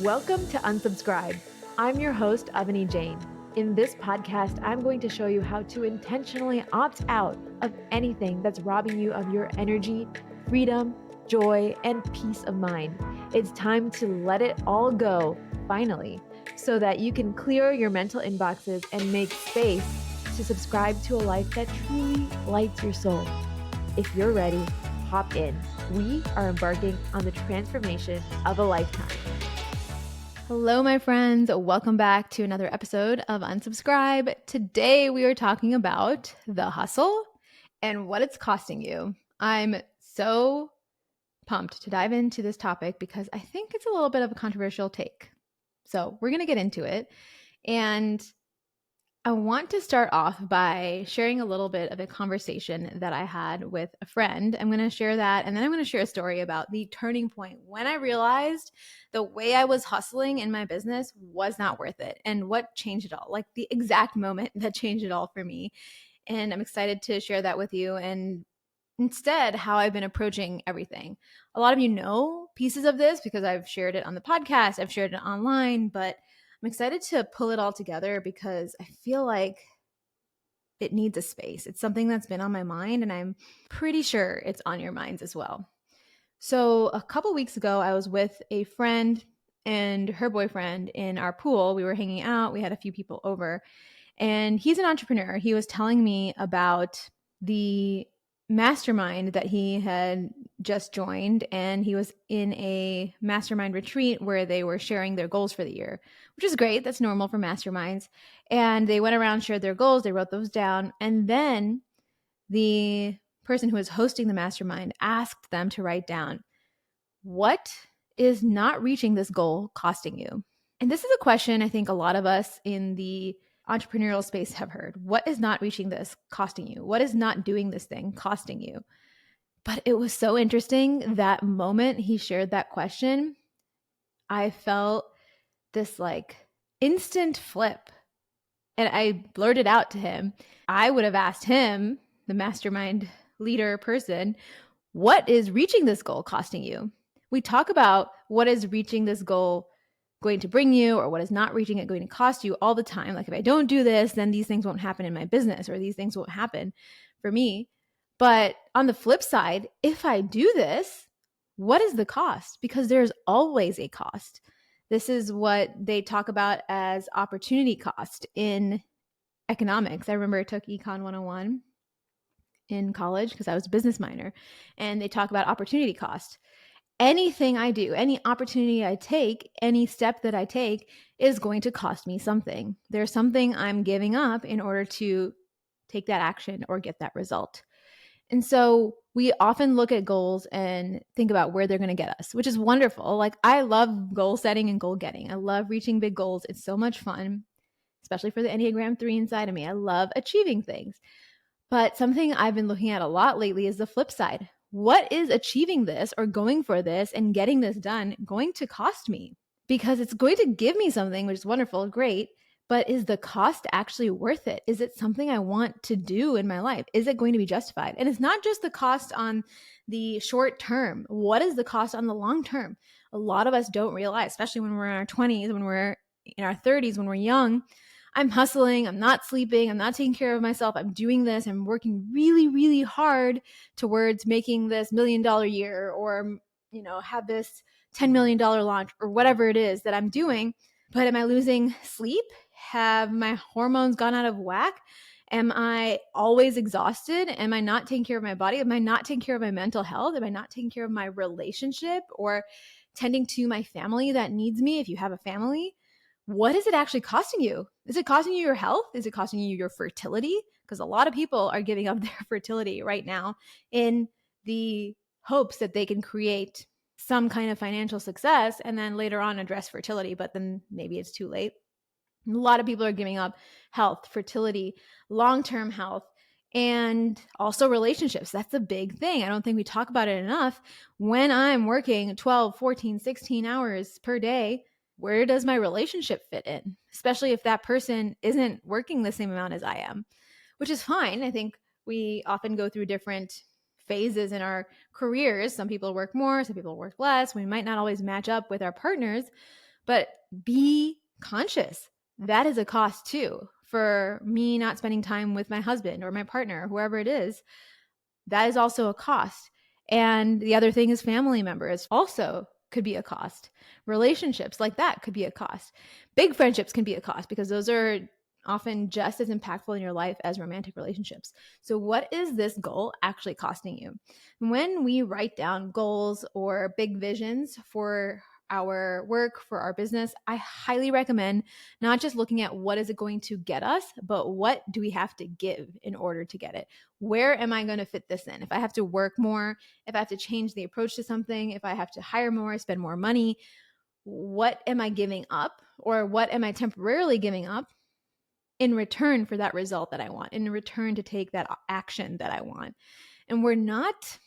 Welcome to Unsubscribe. I'm your host, Avani Jain. In this podcast, I'm going to show you how to intentionally opt out of anything that's robbing you of your energy, freedom, joy, and peace of mind. It's time to let it all go, finally, so that you can clear your mental inboxes and make space to subscribe to a life that truly lights your soul. If you're ready, hop in. We are embarking on the transformation of a lifetime. Hello, my friends. Welcome back to another episode of Unsubscribe. Today, we are talking about the hustle and what it's costing you. I'm so pumped to dive into this topic because I think it's a little bit of a controversial take. So we're going to get into it. And I want to start off by sharing a little bit of a conversation that I had with a friend. I'm going to share that, and then I'm going to share a story about the turning point when I realized the way I was hustling in my business was not worth it and what changed it all, like the exact moment that changed it all for me. And I'm excited to share that with you and instead how I've been approaching everything. A lot of you know pieces of this because I've shared it on the podcast, I've shared it online, but I'm excited to pull it all together because I feel like it needs a space. It's something that's been on my mind, and I'm pretty sure it's on your minds as well. So a couple weeks ago, I was with a friend and her boyfriend in our pool. We were hanging out. We had a few people over, and he's an entrepreneur. He was telling me about the mastermind that he had just joined, and he was in a mastermind retreat where they were sharing their goals for the year, which is great. That's normal for masterminds. And they went around, shared their goals, they wrote those down, and then the person who was hosting the mastermind asked them to write down, what is not reaching this goal costing you? And this is a question I think a lot of us in the entrepreneurial space have heard. What is not reaching this costing you? What is not doing this thing costing you? But it was so interesting that moment he shared that question, I felt this like instant flip. And I blurted out to him. I would have asked him, the mastermind leader person, what is reaching this goal costing you? We talk about what is reaching this goal going to bring you or what is not reaching it going to cost you all the time. Like if I don't do this, then these things won't happen in my business or these things won't happen for me. But on the flip side, if I do this, what is the cost? Because there's always a cost. This is what they talk about as opportunity cost in economics. I remember I took Econ 101 in college because I was a business minor, and they talk about opportunity cost. Anything I do, any opportunity I take, any step that I take is going to cost me something. There's something I'm giving up in order to take that action or get that result. And so we often look at goals and think about where they're going to get us, which is wonderful. Like I love goal setting and goal getting. I love reaching big goals. It's so much fun, especially for the Enneagram 3 inside of me. I love achieving things. But something I've been looking at a lot lately is the flip side. What is achieving this or going for this and getting this done going to cost me? Because it's going to give me something, which is wonderful, great, but is the cost actually worth it? Is it something I want to do in my life? Is it going to be justified? And it's not just the cost on the short term. What is the cost on the long term? A lot of us don't realize, especially when we're in our 20s, when we're in our 30s, when we're young. I'm hustling, I'm not sleeping, I'm not taking care of myself, I'm doing this, I'm working really, really hard towards making this $1 million year or, have this $10 million launch or whatever it is that I'm doing. But am I losing sleep? Have my hormones gone out of whack? Am I always exhausted? Am I not taking care of my body? Am I not taking care of my mental health? Am I not taking care of my relationship or tending to my family that needs me if you have a family? What is it actually costing you? Is it costing you your health? Is it costing you your fertility? Because a lot of people are giving up their fertility right now in the hopes that they can create some kind of financial success and then later on address fertility, but then maybe it's too late. A lot of people are giving up health, fertility, long-term health, and also relationships. That's a big thing. I don't think we talk about it enough. When I'm working 12, 14, 16 hours per day, where does my relationship fit in? Especially if that person isn't working the same amount as I am, which is fine. I think we often go through different phases in our careers. Some people work more, some people work less. We might not always match up with our partners, But be conscious. That is a cost too. For me not spending time with my husband or my partner, whoever it is, that is also a cost. And the other thing is family members also could be a cost. Relationships like that could be a cost. Big friendships can be a cost because those are often just as impactful in your life as romantic relationships. So, what is this goal actually costing you? When we write down goals or big visions for our work, for our business, I highly recommend not just looking at what is it going to get us, but what do we have to give in order to get it? Where am I going to fit this in? If I have to work more, if I have to change the approach to something, if I have to hire more, spend more money, what am I giving up or what am I temporarily giving up in return for that result that I want, in return to take that action that I want? And we're not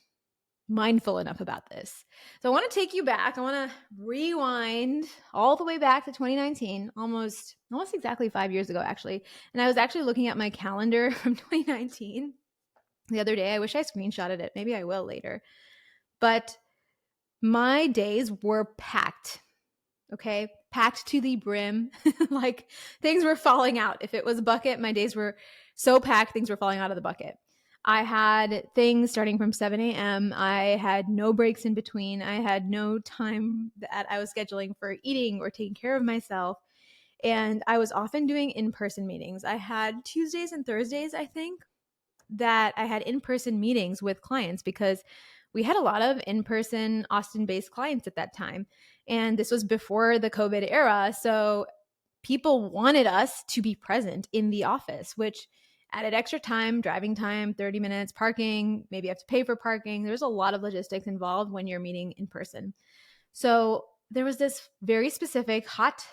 mindful enough about this. So I want to take you back. I want to rewind all the way back to 2019, almost exactly 5 years ago, actually. And I was actually looking at my calendar from 2019 the other day. I wish I screenshotted it. Maybe I will later. But my days were packed. Okay. Packed to the brim. Like things were falling out. If it was a bucket, my days were so packed, things were falling out of the bucket. I had things starting from 7 a.m. I had no breaks in between. I had no time that I was scheduling for eating or taking care of myself. And I was often doing in-person meetings. I had Tuesdays and Thursdays, I think, that I had in-person meetings with clients because we had a lot of in-person Austin-based clients at that time. And this was before the COVID era. So people wanted us to be present in the office, which added extra time, driving time, 30 minutes, parking, maybe you have to pay for parking. There's a lot of logistics involved when you're meeting in person. So there was this very specific hot,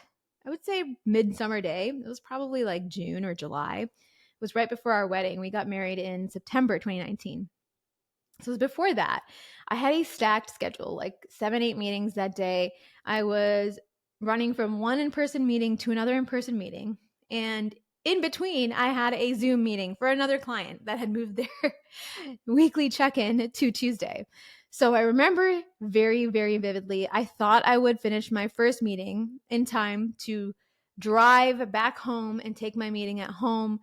I would say midsummer day. It was probably like June or July. It was right before our wedding. We got married in September 2019. So it was before that. I had a stacked schedule, like 7, 8 meetings that day. I was running from one in-person meeting to another in-person meeting. And in between, I had a Zoom meeting for another client that had moved their weekly check-in to Tuesday. So I remember very, very vividly, I thought I would finish my first meeting in time to drive back home and take my meeting at home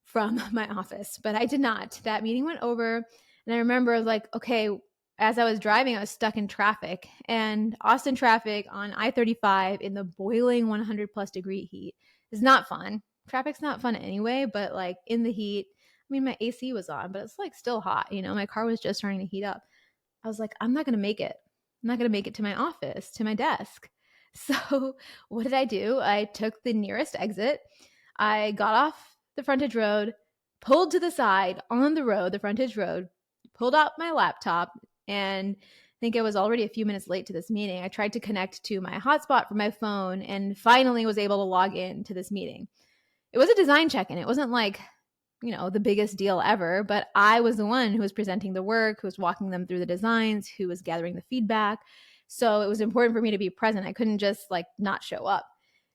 from my office, but I did not. That meeting went over. And I remember I was like, okay, as I was driving, I was stuck in traffic, and Austin traffic on I-35 in the boiling 100 plus degree heat is not fun. Traffic's not fun anyway, but like in the heat, I mean, my AC was on, but it's like still hot. You know, my car was just starting to heat up. I was like, I'm not going to make it. I'm not going to make it to my office, to my desk. So what did I do? I took the nearest exit. I got off the frontage road, pulled to the side on the road, the frontage road, pulled out my laptop, and I think I was already a few minutes late to this meeting. I tried to connect to my hotspot from my phone and finally was able to log in to this meeting. It was a design check-in. It wasn't like, you know, the biggest deal ever, but I was the one who was presenting the work, who was walking them through the designs, who was gathering the feedback. So it was important for me to be present. I couldn't just like not show up.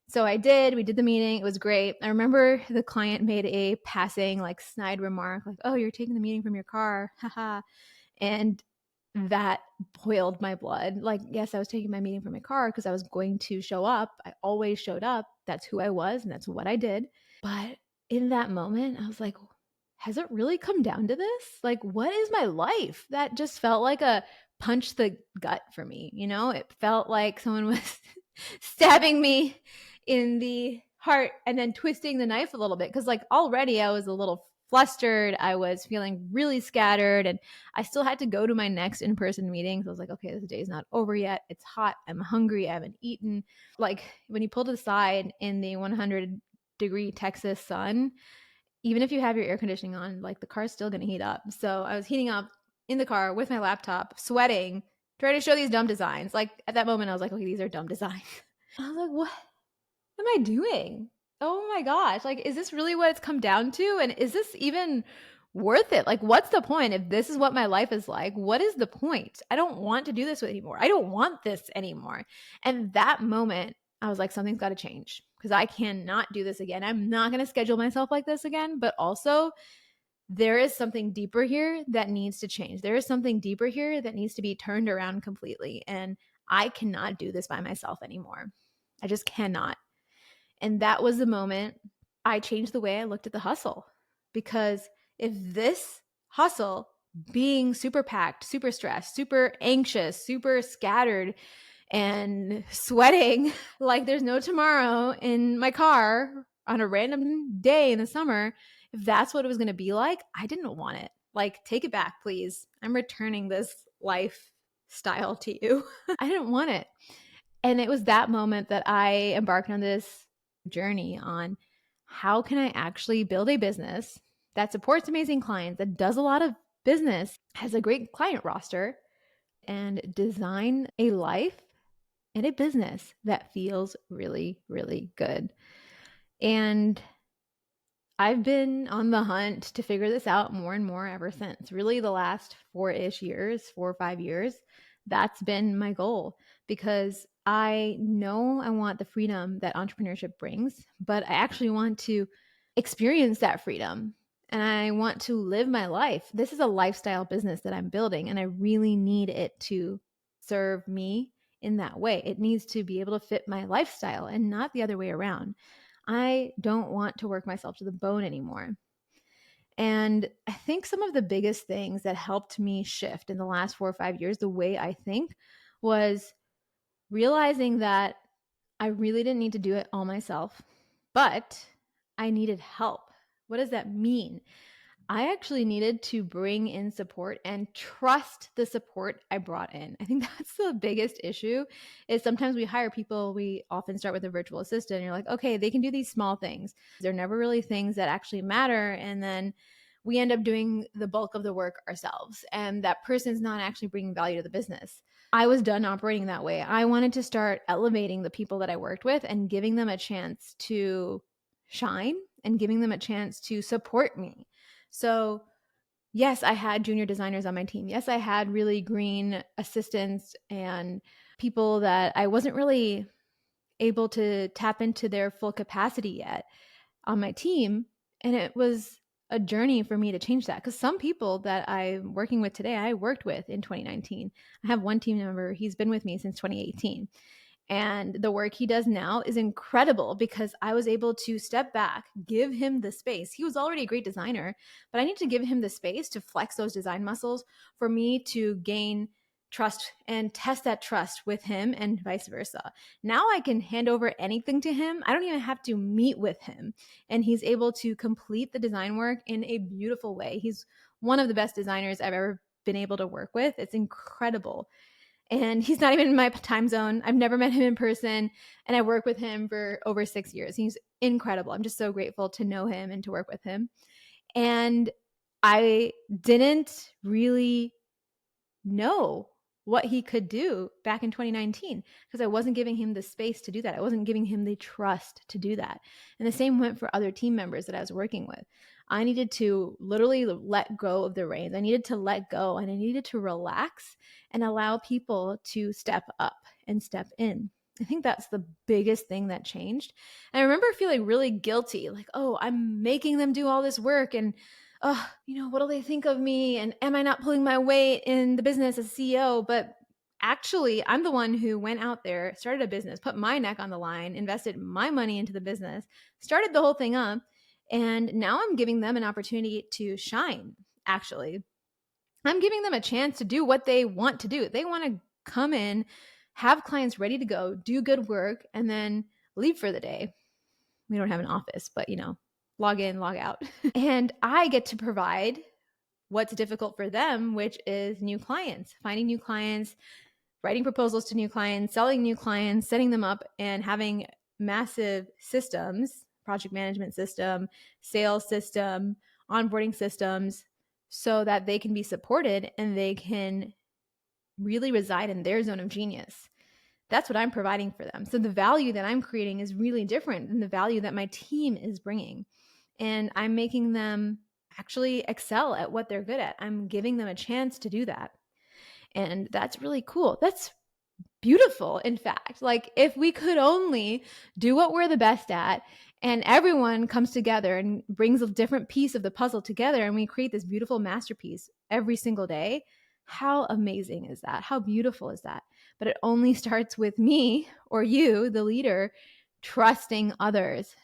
So I did. We did the meeting. It was great. I remember the client made a passing, like, snide remark, like, "Oh, you're taking the meeting from your car." Haha. And that boiled my blood. Like, yes, I was taking my meeting from my car because I was going to show up. I always showed up. That's who I was and that's what I did. But in that moment, I was like, has it really come down to this? Like, what is my life? That just felt like a punch the gut for me. You know, it felt like someone was stabbing me in the heart and then twisting the knife a little bit. Cause like already I was a little flustered. I was feeling really scattered and I still had to go to my next in-person meeting. So I was like, okay, this day is not over yet. It's hot. I'm hungry. I haven't eaten. Like when you pull to the side in the 100-degree Texas sun, even if you have your air conditioning on, like the car's still going to heat up. So I was heating up in the car with my laptop, sweating, trying to show these dumb designs. Like at that moment, I was like, okay, these are dumb designs. I was like, what am I doing? Oh my gosh. Like, is this really what it's come down to? And is this even worth it? Like, what's the point? If this is what my life is like, what is the point? I don't want to do this anymore. I don't want this anymore. And that moment, I was like, something's got to change because I cannot do this again. I'm not going to schedule myself like this again. But also, there is something deeper here that needs to change. There is something deeper here that needs to be turned around completely. And I cannot do this by myself anymore. I just cannot. And that was the moment I changed the way I looked at the hustle. Because if this hustle, being super packed, super stressed, super anxious, super scattered, and sweating like there's no tomorrow in my car on a random day in the summer, if that's what it was going to be like, I didn't want it. Like, take it back, please. I'm returning this lifestyle to you. I didn't want it. And it was that moment that I embarked on this journey on how can I actually build a business that supports amazing clients, that does a lot of business, has a great client roster, and design a life and a business that feels really, really good. And I've been on the hunt to figure this out more and more ever since. Really, the last 4 or 5 years, that's been my goal, because I know I want the freedom that entrepreneurship brings, but I actually want to experience that freedom and I want to live my life. This is a lifestyle business that I'm building, and I really need it to serve me in that way. It needs to be able to fit my lifestyle and not the other way around. I don't want to work myself to the bone anymore. And I think some of the biggest things that helped me shift in the last 4 or 5 years, the way I think, was realizing that I really didn't need to do it all myself, but I needed help. What does that mean? I actually needed to bring in support and trust the support I brought in. I think that's the biggest issue. Is sometimes we hire people, we often start with a virtual assistant, and you're like, okay, they can do these small things. They're never really things that actually matter. And then we end up doing the bulk of the work ourselves. And that person's not actually bringing value to the business. I was done operating that way. I wanted to start elevating the people that I worked with and giving them a chance to shine and giving them a chance to support me. So, yes, I had junior designers on my team. Yes, I had really green assistants and people that I wasn't really able to tap into their full capacity yet on my team. And it was a journey for me to change that, because some people that I'm working with today, I worked with in 2019. I have one team member, he's been with me since 2018. And the work he does now is incredible because I was able to step back, give him the space. He was already a great designer, but I need to give him the space to flex those design muscles for me to gain trust and test that trust with him and vice versa. Now I can hand over anything to him. I don't even have to meet with him. And he's able to complete the design work in a beautiful way. He's one of the best designers I've ever been able to work with. It's incredible. And he's not even in my time zone. I've never met him in person, and I worked with him for over 6 years. He's incredible. I'm just so grateful to know him and to work with him. And I didn't really know what he could do back in 2019 because I wasn't giving him the space to do that. I wasn't giving him the trust to do that. And the same went for other team members that I was working with. I needed to literally let go of the reins. I needed to let go and I needed to relax and allow people to step up and step in. I think that's the biggest thing that changed. And I remember feeling really guilty, like, oh, I'm making them do all this work and oh, what'll they think of me? And am I not pulling my weight in the business as CEO? But actually, I'm the one who went out there, started a business, put my neck on the line, invested my money into the business, started the whole thing up. And now I'm giving them an opportunity to shine, actually. I'm giving them a chance to do what they want to do. They want to come in, have clients ready to go, do good work, and then leave for the day. We don't have an office, but log in, log out. And I get to provide what's difficult for them, which is new clients, finding new clients, writing proposals to new clients, selling new clients, setting them up, and having massive systems, project management system, sales system, onboarding systems, so that they can be supported and they can really reside in their zone of genius. That's what I'm providing for them. So the value that I'm creating is really different than the value that my team is bringing. And I'm making them actually excel at what they're good at. I'm giving them a chance to do that. And that's really cool. That's beautiful, in fact. Like, if we could only do what we're the best at and everyone comes together and brings a different piece of the puzzle together and we create this beautiful masterpiece every single day, how amazing is that? How beautiful is that? but it only starts with me or you, the leader, trusting others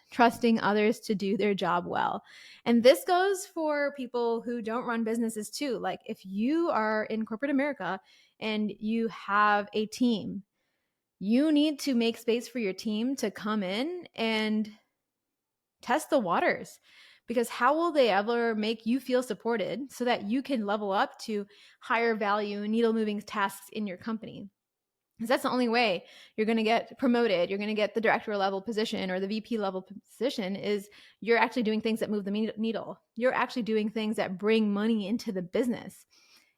to do their job well. And this goes for people who don't run businesses too. Like if you are in corporate America and you have a team, you need to make space for your team to come in and test the waters, because how will they ever make you feel supported so that you can level up to higher value needle moving tasks in your company? Because that's the only way you're going to get promoted, you're going to get the director level position or the VP level position, is you're actually doing things that move the needle. You're actually doing things that bring money into the business.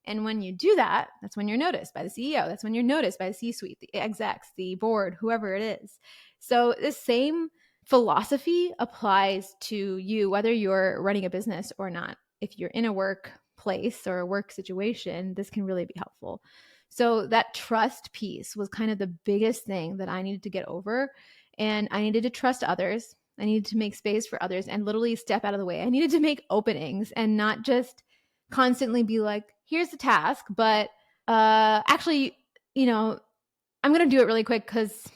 And when you do that, that's when you're noticed by the CEO. That's when you're noticed by the C-suite, the execs, the board, whoever it is. So the same philosophy applies to you, whether you're running a business or not. If you're in a workplace or a work situation, this can really be helpful. So that trust piece was kind of the biggest thing that I needed to get over. And I needed to trust others. I needed to make space for others and literally step out of the way. I needed to make openings and not just constantly be like, here's the task, but actually, I'm going to do it really quick because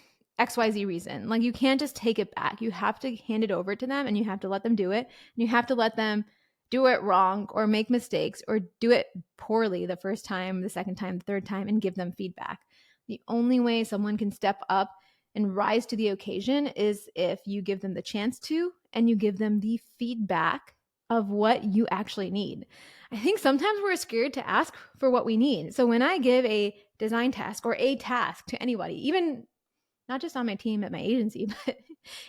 XYZ reason. Like you can't just take it back. You have to hand it over to them and you have to let them do it. And you have to let them do it wrong or make mistakes or do it poorly the first time, the second time, the third time, and give them feedback. The only way someone can step up and rise to the occasion is if you give them the chance to and you give them the feedback of what you actually need. I think sometimes we're scared to ask for what we need. So when I give a design task or a task to anybody, even not just on my team at my agency, but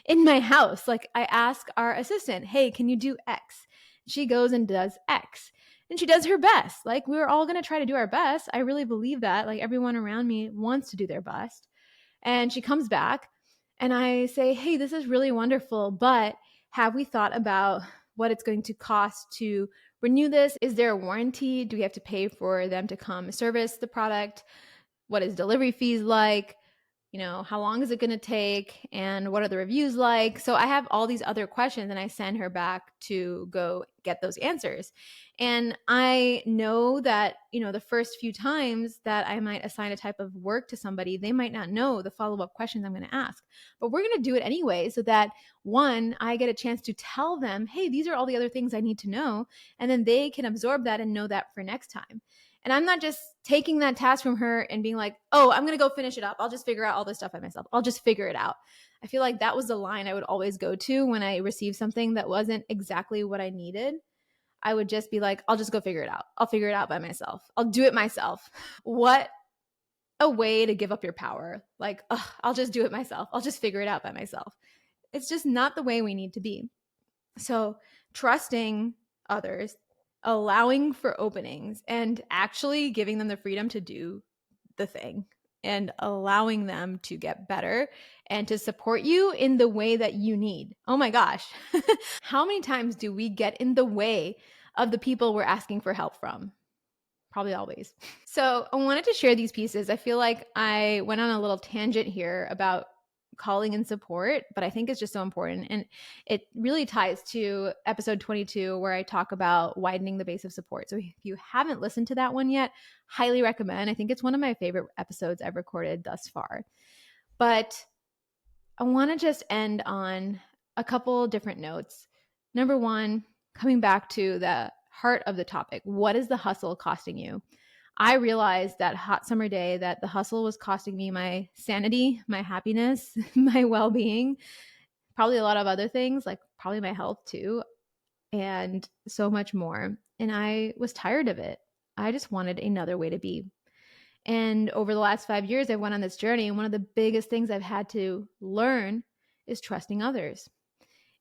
in my house, like I ask our assistant, hey, can you do X? She goes and does X. And she does her best. Like we're all going to try to do our best. I really believe that. Like everyone around me wants to do their best. And she comes back and I say, hey, this is really wonderful, but have we thought about what it's going to cost to renew this? Is there a warranty? Do we have to pay for them to come service the product? What is delivery fees like? How long is it going to take? And what are the reviews like? So I have all these other questions and I send her back to go get those answers. And I know that, the first few times that I might assign a type of work to somebody, they might not know the follow-up questions I'm going to ask, but we're going to do it anyway so that one, I get a chance to tell them, hey, these are all the other things I need to know. And then they can absorb that and know that for next time. And I'm not just taking that task from her and being like, oh, I'm going to go finish it up. I'll just figure out all this stuff by myself. I'll just figure it out. I feel like that was the line I would always go to when I received something that wasn't exactly what I needed. I would just be like, I'll just go figure it out. I'll figure it out by myself. I'll do it myself. What a way to give up your power. Like, I'll just do it myself. I'll just figure it out by myself. It's just not the way we need to be. So trusting others, allowing for openings, and actually giving them the freedom to do the thing and allowing them to get better and to support you in the way that you need. Oh my gosh. How many times do we get in the way of the people we're asking for help from? Probably always. So I wanted to share these pieces. I feel like I went on a little tangent here about calling and support, but I think it's just so important. And it really ties to episode 22, where I talk about widening the base of support. So if you haven't listened to that one yet, highly recommend. I think it's one of my favorite episodes I've recorded thus far. But I want to just end on a couple different notes. Number one, coming back to the heart of the topic, what is the hustle costing you? I realized that hot summer day that the hustle was costing me my sanity, my happiness, my well-being, probably a lot of other things, like probably my health too, and so much more. And I was tired of it. I just wanted another way to be. And over the last 5 years, I went on this journey. And one of the biggest things I've had to learn is trusting others.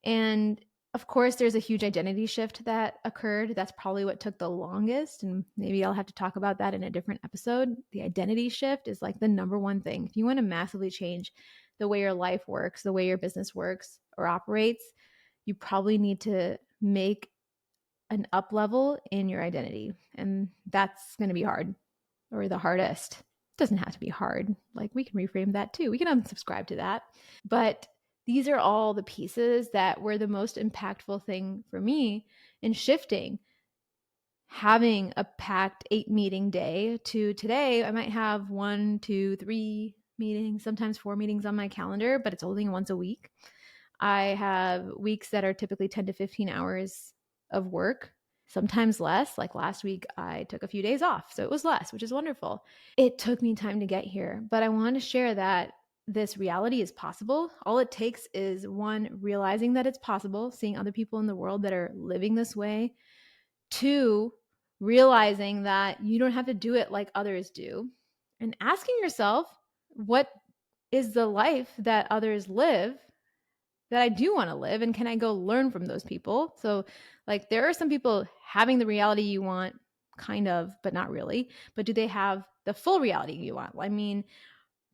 And of course, there's a huge identity shift that occurred. That's probably what took the longest. And maybe I'll have to talk about that in a different episode. The identity shift is like the number one thing. If you want to massively change the way your life works, the way your business works or operates, you probably need to make an up level in your identity. And that's going to be hard, or the hardest. It doesn't have to be hard. Like we can reframe that too. We can unsubscribe to that. But these are all the pieces that were the most impactful thing for me in shifting having a packed 8-meeting day to today, I might have 1, 2, 3 meetings, sometimes 4 meetings on my calendar, but it's only once a week. I have weeks that are typically 10 to 15 hours of work, sometimes less. Like last week, I took a few days off, so it was less, which is wonderful. It took me time to get here, but I want to share that this reality is possible. All it takes is one, realizing that it's possible, seeing other people in the world that are living this way. Two, realizing that you don't have to do it like others do. And asking yourself, what is the life that others live that I do want to live? And can I go learn from those people? So, like, there are some people having the reality you want, kind of, but not really. But do they have the full reality you want? I mean,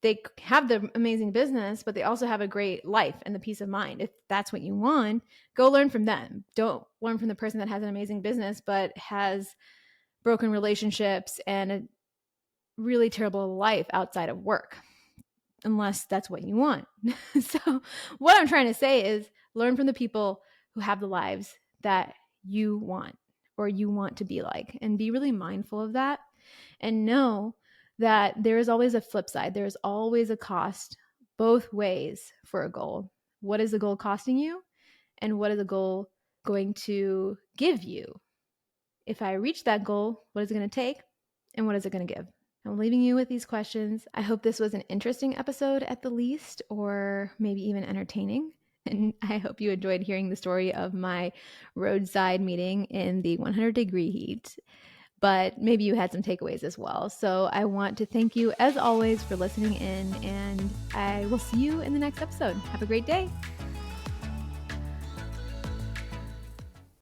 they have the amazing business, but they also have a great life and the peace of mind. If that's what you want, go learn from them. Don't learn from the person that has an amazing business, but has broken relationships and a really terrible life outside of work, unless that's what you want. So, what I'm trying to say is learn from the people who have the lives that you want or you want to be like, and be really mindful of that. And know that there is always a flip side. There is always a cost both ways for a goal. What is the goal costing you? And what is the goal going to give you? If I reach that goal, what is it going to take? And what is it going to give? I'm leaving you with these questions. I hope this was an interesting episode at the least, or maybe even entertaining. And I hope you enjoyed hearing the story of my roadside meeting in the 100-degree heat. But maybe you had some takeaways as well. So I want to thank you, as always, for listening in, and I will see you in the next episode. Have a great day.